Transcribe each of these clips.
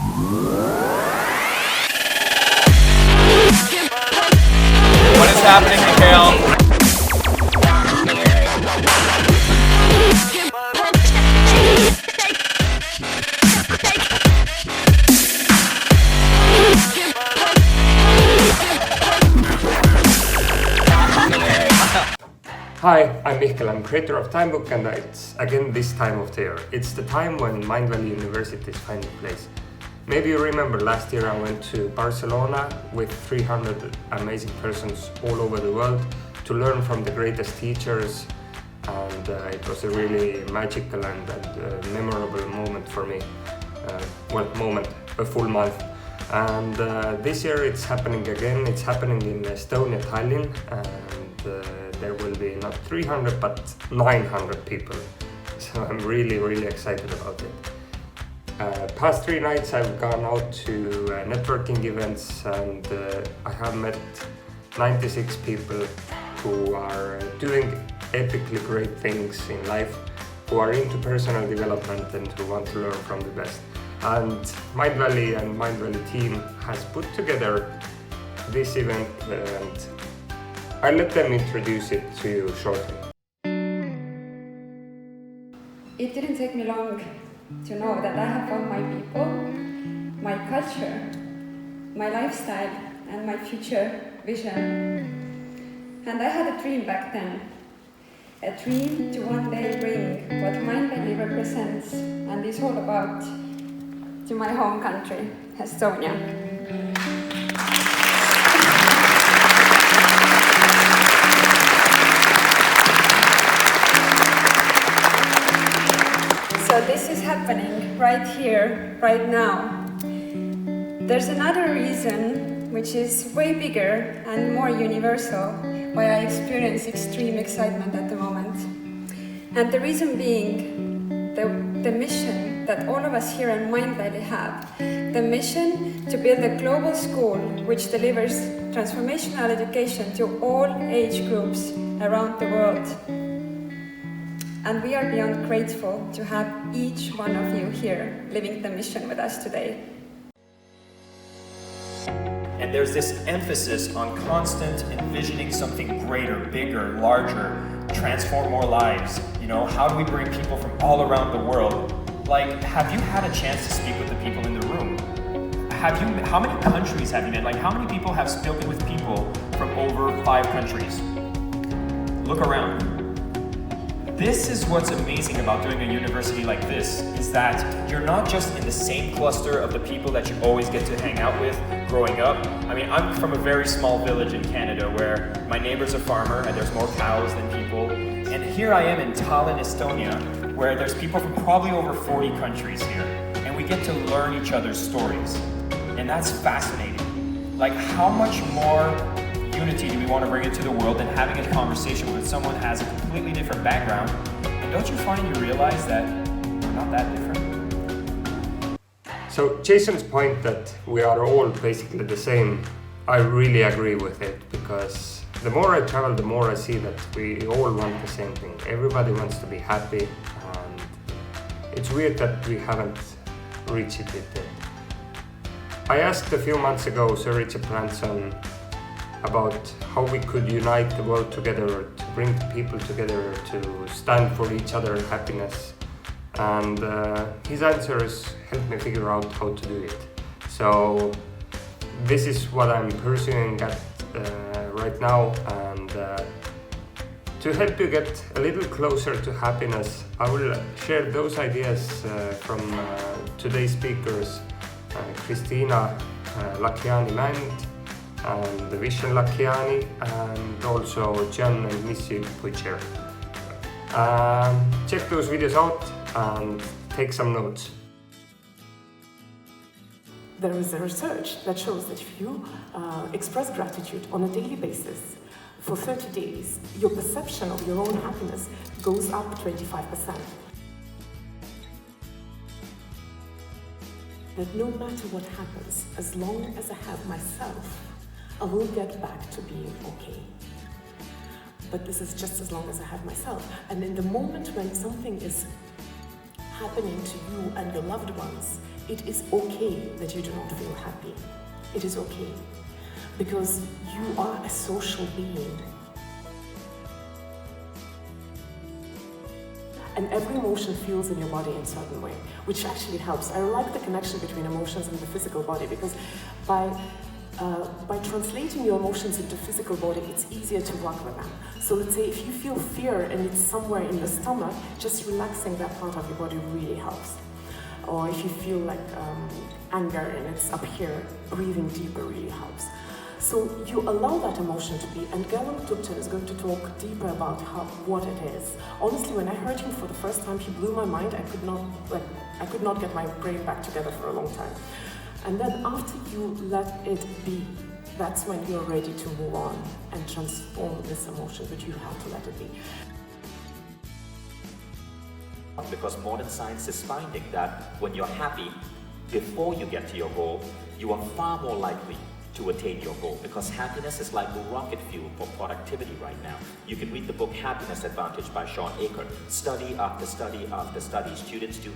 What is happening, Mihkel? Hi, I'm Mihkel, I'm creator of TimeBook, and it's again this time of the year. It's the time when Mindvalley University is finding place. Maybe you remember last year I went to Barcelona with 300 amazing persons all over the world to learn from the greatest teachers, and it was a really magical and memorable moment for me. A full month. And this year it's happening again. It's happening in Estonia, Tallinn, and there will be not 300 but 900 people. So I'm really excited about it. Past 3 nights I've gone out to networking events, and I have met 96 people who are doing epically great things in life, who are into personal development and who want to learn from the best. And Mindvalley and Mindvalley team has put together this event, and I'll let them introduce it to you shortly. It didn't take me long to know that I have found my people, my culture, my lifestyle, and my future vision. And I had a dream back then. A dream to one day bring what Mindvalley represents and is all about to my home country, Estonia. So this is happening right here, right now. There's another reason, which is way bigger and more universal, why I experience extreme excitement at the moment. And the reason being the mission that all of us here in Mindvalley have, the mission to build a global school which delivers transformational education to all age groups around the world. And we are beyond grateful to have each one of you here living the mission with us today. And there's this emphasis on constant envisioning something greater, bigger, larger, transform more lives. You know, how do we bring people from all around the world? Like, have you had a chance to speak with the people in the room? How many countries have you met? Like, how many people have spoken with people from over 5 countries? Look around. This is what's amazing about doing a university like this, is that you're not just in the same cluster of the people that you always get to hang out with growing up. I mean, I'm from a very small village in Canada where my neighbor's a farmer and there's more cows than people. And here I am in Tallinn, Estonia, where there's people from probably over 40 countries here. And we get to learn each other's stories. And that's fascinating. Like, how much more unity do we want to bring into the world than having a conversation with someone who has a completely different background? And don't you find you realize that we're not that different? So Jason's point that we are all basically the same, I really agree with it, because the more I travel, the more I see that we all want the same thing. Everybody wants to be happy, and it's weird that we haven't reached it yet. I asked a few months ago Sir Richard Branson about how we could unite the world together, to bring the people together, to stand for each other's happiness. And his answers helped me figure out how to do it. So this is what I'm pursuing at right now, and to help you get a little closer to happiness, I will share those ideas from today's speakers, Kristiina Mänd-Lakhiani and Vishen Lakhiani, and also John and Missy Butcher. Check those videos out and take some notes. There is a research that shows that if you express gratitude on a daily basis for 30 days, your perception of your own happiness goes up 25%. That no matter what happens, as long as I have myself, I will get back to being okay. But this is just as long as I have myself. And in the moment when something is happening to you and your loved ones, it is okay that you do not feel happy. It is okay. Because you are a social being. And every emotion feels in your body in a certain way, which actually helps. I like the connection between emotions and the physical body, because by translating your emotions into physical body, it's easier to work with them. So let's say if you feel fear and it's somewhere in the stomach, just relaxing that part of your body really helps. Or if you feel like anger and it's up here, breathing deeper really helps. So you allow that emotion to be, and Gerald Tupten is going to talk deeper about what it is. Honestly, when I heard him for the first time, he blew my mind. I could not get my brain back together for a long time. And then after you let it be, that's when you're ready to move on and transform this emotion, but you have to let it be. Because modern science is finding that when you're happy, before you get to your goal, you are far more likely to attain your goal, because happiness is like rocket fuel for productivity right now. You can read the book Happiness Advantage by Sean Aker. Study after study after study. Students do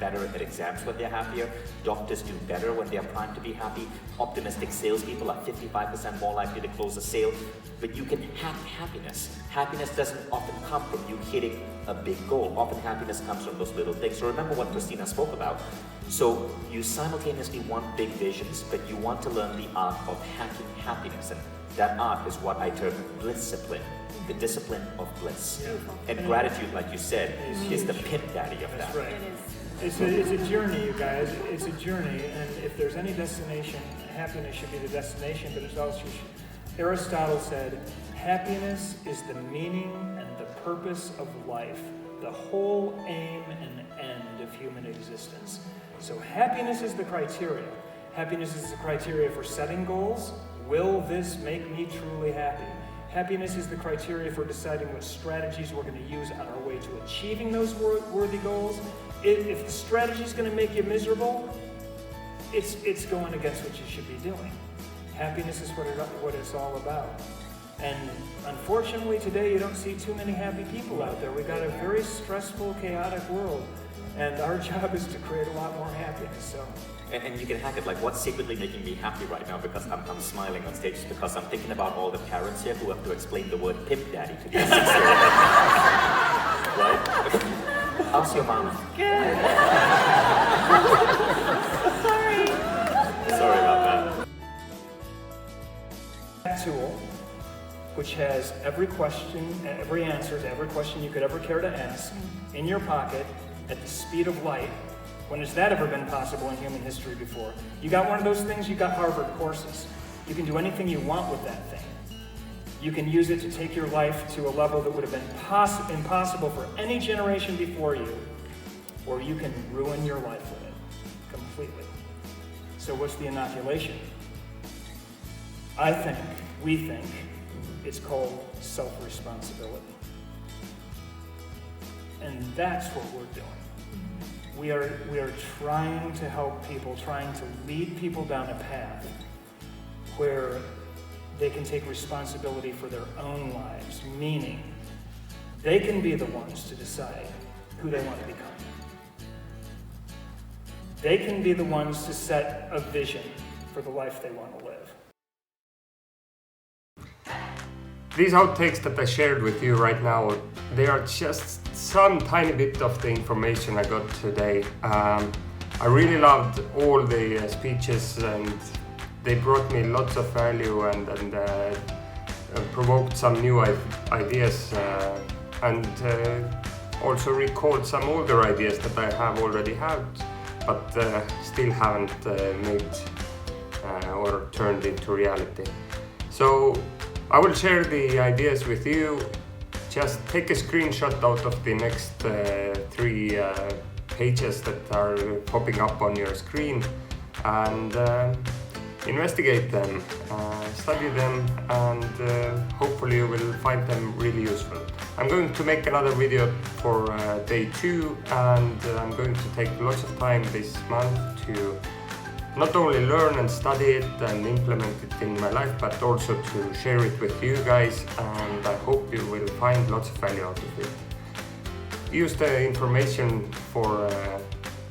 better at exams when they're happier. Doctors do better when they're primed to be happy. Optimistic salespeople are 55% more likely to close a sale. But you can hack happiness. Happiness doesn't often come from you hitting a big goal. Often happiness comes from those little things. So remember what Kristiina spoke about. So you simultaneously want big visions, but you want to learn the art of hacking happiness. And that art is what I term blissdiscipline, the discipline of bliss. Yeah. And gratitude, like you said, is the pimp daddy of that. That's right. It's a journey, you guys. It's a journey, and if there's any destination, happiness should be the destination, but it's also, Aristotle said, happiness is the meaning and the purpose of life, the whole aim and end of human existence. So happiness is the criteria. Happiness is the criteria for setting goals. Will this make me truly happy? Happiness is the criteria for deciding what strategies we're going to use on our way to achieving those worthy goals. If the strategy is going to make you miserable, it's going against what you should be doing. Happiness is what it's all about. And unfortunately today you don't see too many happy people out there. We've got a very stressful, chaotic world. And our job is to create a lot more happiness. So. And you can hack it, like what's secretly making me happy right now, because I'm smiling on stage, because I'm thinking about all the parents here who have to explain the word pimp daddy to their 6-year-old. Right? How's your mama? Good. Sorry about That tool, which has every question, every answer to every question you could ever care to ask, in your pocket, at the speed of light. When has that ever been possible in human history before? You got one of those things, you got Harvard courses. You can do anything you want with that thing. You can use it to take your life to a level that would have been impossible for any generation before you, or you can ruin your life with it completely. So what's the inoculation? We think, it's called self-responsibility. And that's what we're doing. We are trying to help people, trying to lead people down a path where they can take responsibility for their own lives, meaning they can be the ones to decide who they want to become. They can be the ones to set a vision for the life they want to live. These outtakes that I shared with you right now, they are just some tiny bit of the information I got today. I really loved all the speeches, and they brought me lots of value and provoked some new ideas, and also recalled some older ideas that I have already had, but still haven't made or turned into reality. So I will share the ideas with you. Just take a screenshot out of the next 3 pages that are popping up on your screen and investigate them, study them, and hopefully you will find them really useful. I'm going to make another video for day 2, and I'm going to take lots of time this month to not only learn and study it and implement it in my life, but also to share it with you guys, and I hope you will find lots of value out of it. use the information for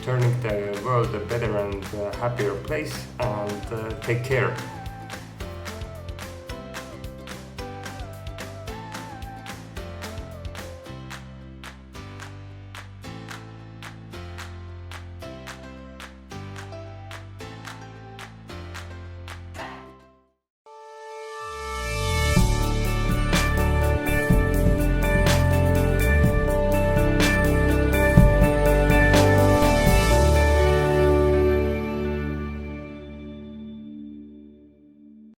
turning the world a better and happier place, and take care.